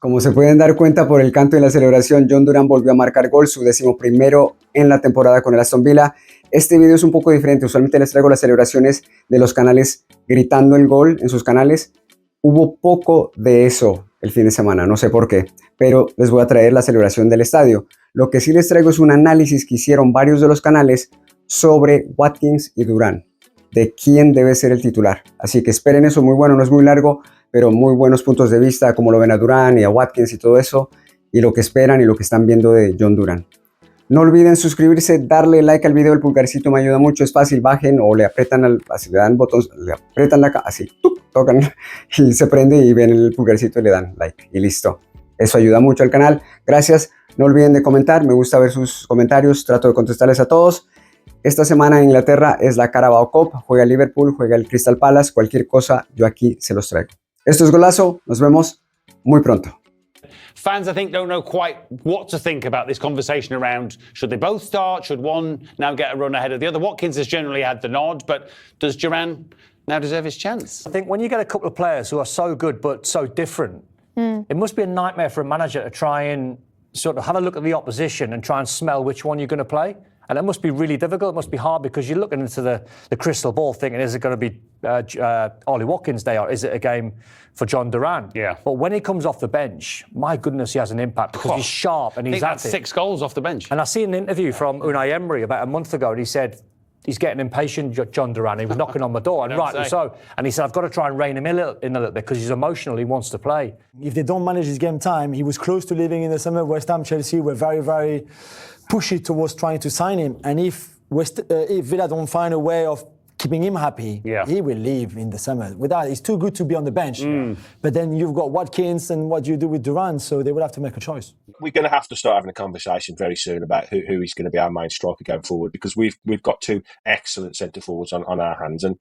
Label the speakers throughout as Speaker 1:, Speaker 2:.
Speaker 1: Como se pueden dar cuenta por el canto y la celebración, Jhon Duran volvió a marcar gol, su 11º en la temporada con el Aston Villa. Este video es un poco diferente, usualmente les traigo las celebraciones de los canales gritando el gol en sus canales. Hubo poco de eso el fin de semana, no sé por qué, pero les voy a traer la celebración del estadio. Lo que sí les traigo es un análisis que hicieron varios de los canales sobre Watkins y Duran, de quién debe ser el titular. Así que esperen eso, muy bueno, no es muy largo, pero muy buenos puntos de vista, como lo ven a Durán y a Watkins y todo eso, y lo que esperan y lo que están viendo de Jhon Duran. No olviden suscribirse, darle like al video, el pulgarcito me ayuda mucho, es fácil, bajen o le aprietan, así le dan botón, le aprietan así, tocan y se prende y ven el pulgarcito y le dan like y listo. Eso ayuda mucho al canal, gracias. No olviden de comentar, me gusta ver sus comentarios, trato de contestarles a todos. Esta semana en Inglaterra es la Carabao Cup, juega el Liverpool, juega el Crystal Palace, cualquier cosa yo aquí se los traigo. Esto es Golazo, nos vemos muy pronto.
Speaker 2: Fans, I think, don't know quite what to think about this conversation around should they both start, should one now get a run ahead of the other. Watkins has generally had the nod, but does Duran now deserve his chance?
Speaker 3: I think when you get a couple of players who are so good but so different, it must be a nightmare for a manager to try and sort of have a look at the opposition and try and smell which one you're going to play. And it must be really difficult. It must be hard because you're looking into the crystal ball thinking, is it going to be Ollie Watkins' day or is it a game for Jhon Duran?
Speaker 2: Yeah.
Speaker 3: But when he comes off the bench, my goodness, he has an impact because he's sharp and he's active.
Speaker 2: 6 goals off the bench.
Speaker 3: And I seen an interview from Unai Emery about a month ago and he said, he's getting impatient, Jhon Duran. He was knocking on my door, and rightly so. And he said, I've got to try and rein him in a little bit because he's emotional, he wants to play.
Speaker 4: If they don't manage his game time, he was close to leaving in the summer. West Ham, Chelsea were very, very pushy towards trying to sign him. And if Villa don't find a way of keeping him happy, he will leave in the summer. Without, he's too good to be on the bench. But then you've got Watkins and what do you do with Duran, so they will have to make a choice.
Speaker 5: We're going to have to start having a conversation very soon about who is going to be our main striker going forward because we've got 2 excellent centre forwards on our hands. And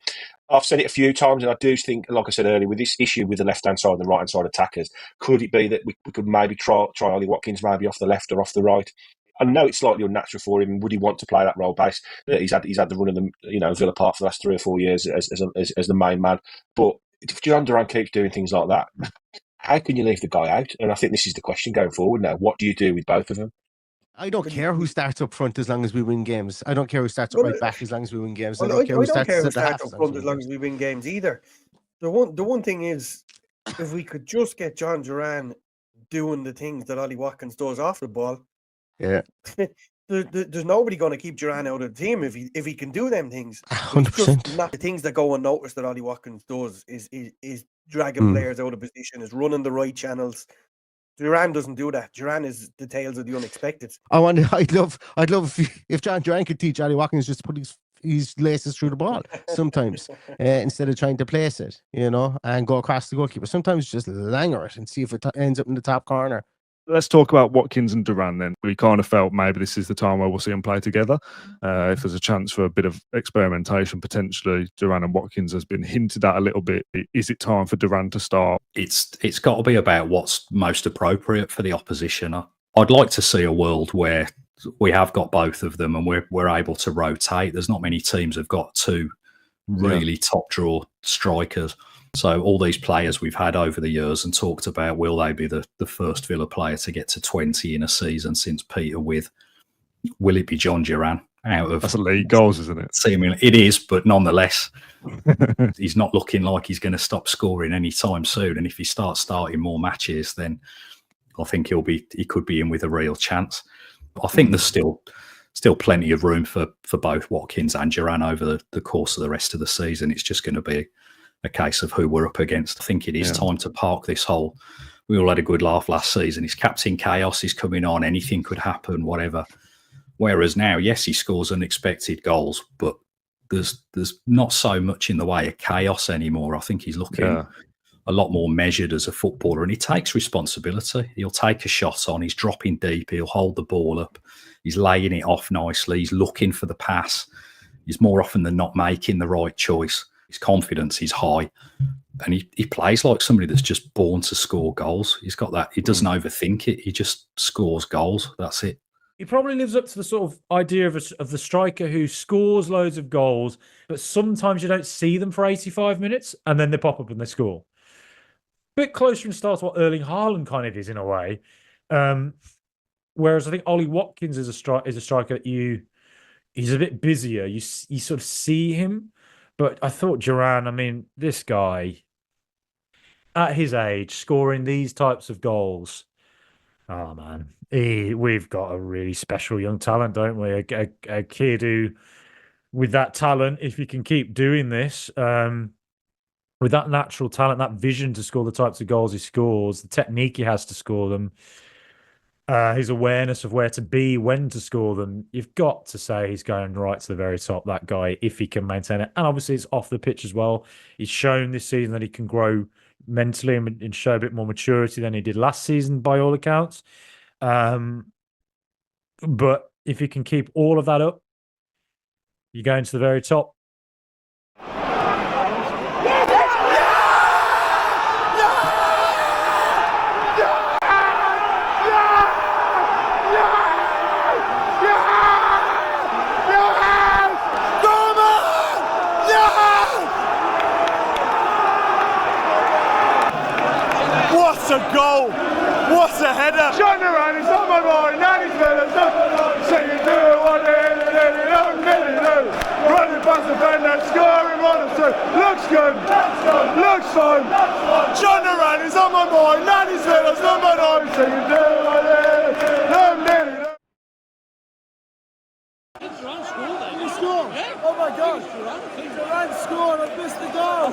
Speaker 5: I've said it a few times, and I do think, like I said earlier, with this issue with the left-hand side and the right-hand side attackers, could it be that we could maybe try Ollie Watkins maybe off the left or off the right? I know it's slightly unnatural for him. Would he want to play that role base? He's had the run of the Villa Park for the last 3 or 4 years as the main man. But if Jhon Duran keeps doing things like that, how can you leave the guy out? And I think this is the question going forward now. What do you do with both of them?
Speaker 6: I don't care who starts up front as long as we win games. I don't care who starts up right back as long as we win games. I don't care who starts up front
Speaker 7: as long as we win games either. The one thing is, if we could just get Jhon Duran doing the things that Ollie Watkins does off the ball, there's nobody going to keep Duran out of the team if he can do them things.
Speaker 6: 100%.
Speaker 7: Not the things that go unnoticed that Ollie Watkins does is dragging players out of position, is running the right channels. Duran doesn't do that. Duran is the tales of the unexpected.
Speaker 6: I'd love if Jhon Duran could teach Ollie Watkins just to put his laces through the ball sometimes instead of trying to place it, and go across the goalkeeper. Sometimes just langer it and see if it ends up in the top corner.
Speaker 8: Let's talk about Watkins and Duran then. We kind of felt maybe this is the time where we'll see them play together. If there's a chance for a bit of experimentation, potentially Duran and Watkins has been hinted at a little bit. Is it time for Duran to start?
Speaker 9: It's got to be about what's most appropriate for the opposition. I'd like to see a world where we have got both of them and we're able to rotate. There's not many teams have got 2 really top draw strikers. So all these players we've had over the years and talked about, will they be the first Villa player to get to 20 in a season since Peter With? Will it be Jhon Duran out of...
Speaker 8: That's a league goals, isn't it?
Speaker 9: Seemingly, it is, but nonetheless, he's not looking like he's going to stop scoring anytime soon. And if he starts starting more matches, then I think he could be in with a real chance. I think there's still plenty of room for both Watkins and Duran over the course of the rest of the season. It's just going to be a case of who we're up against. I think it is time to park this whole, we all had a good laugh last season, his captain chaos is coming on, anything could happen, whatever. Whereas now, yes, he scores unexpected goals, but there's not so much in the way of chaos anymore. I think he's looking a lot more measured as a footballer, and he takes responsibility. He'll take a shot on, he's dropping deep, he'll hold the ball up, he's laying it off nicely, he's looking for the pass, he's more often than not making the right choice. His confidence is high, and he plays like somebody that's just born to score goals. He's got that. He doesn't overthink it. He just scores goals. That's it.
Speaker 10: He probably lives up to the sort of idea of the striker who scores loads of goals, but sometimes you don't see them for 85 minutes, and then they pop up and they score. bit closer in style to what Erling Haaland kind of is in a way. Whereas I think Ollie Watkins is a striker that he's a bit busier. You sort of see him, but I thought Duran. I mean, this guy at his age scoring these types of goals. Oh man, we've got a really special young talent, don't we? A kid who, with that talent, if he can keep doing this, with that natural talent, that vision to score the types of goals he scores, the technique he has to score them, his awareness of where to be, when to score them, you've got to say he's going right to the very top, that guy, if he can maintain it. And obviously it's off the pitch as well. He's shown this season that he can grow mentally and show a bit more maturity than he did last season by all accounts. But if he can keep all of that up, you're going to the very top.
Speaker 11: What a goal! What a header! Jhon Duran is on my mind, and he's singing do one running past the defender, scoring 1-2. Looks good. Looks fun. Jhon Duran is on my mind, and he's on my mind, singing do one He scored! Oh my gosh! Duran scored, I've missed the goal!